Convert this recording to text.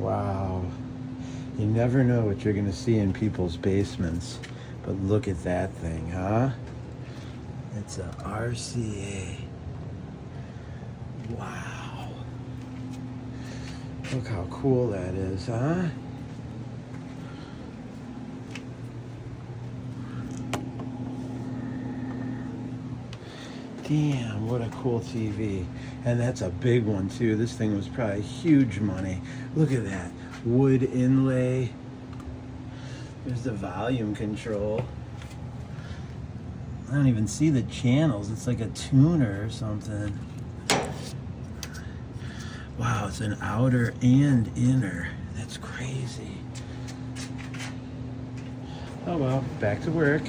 Wow. You never know what you're going to see in people's basements. But look at that thing, huh? It's a RCA. Wow. Look how cool that is, huh? Damn, what a cool TV. And that's a big one too. This thing was probably huge money. Look at that. Wood inlay. There's the volume control. I don't even see the channels. It's like a tuner or something. Wow, it's an outer and inner. That's crazy. Oh well, back to work.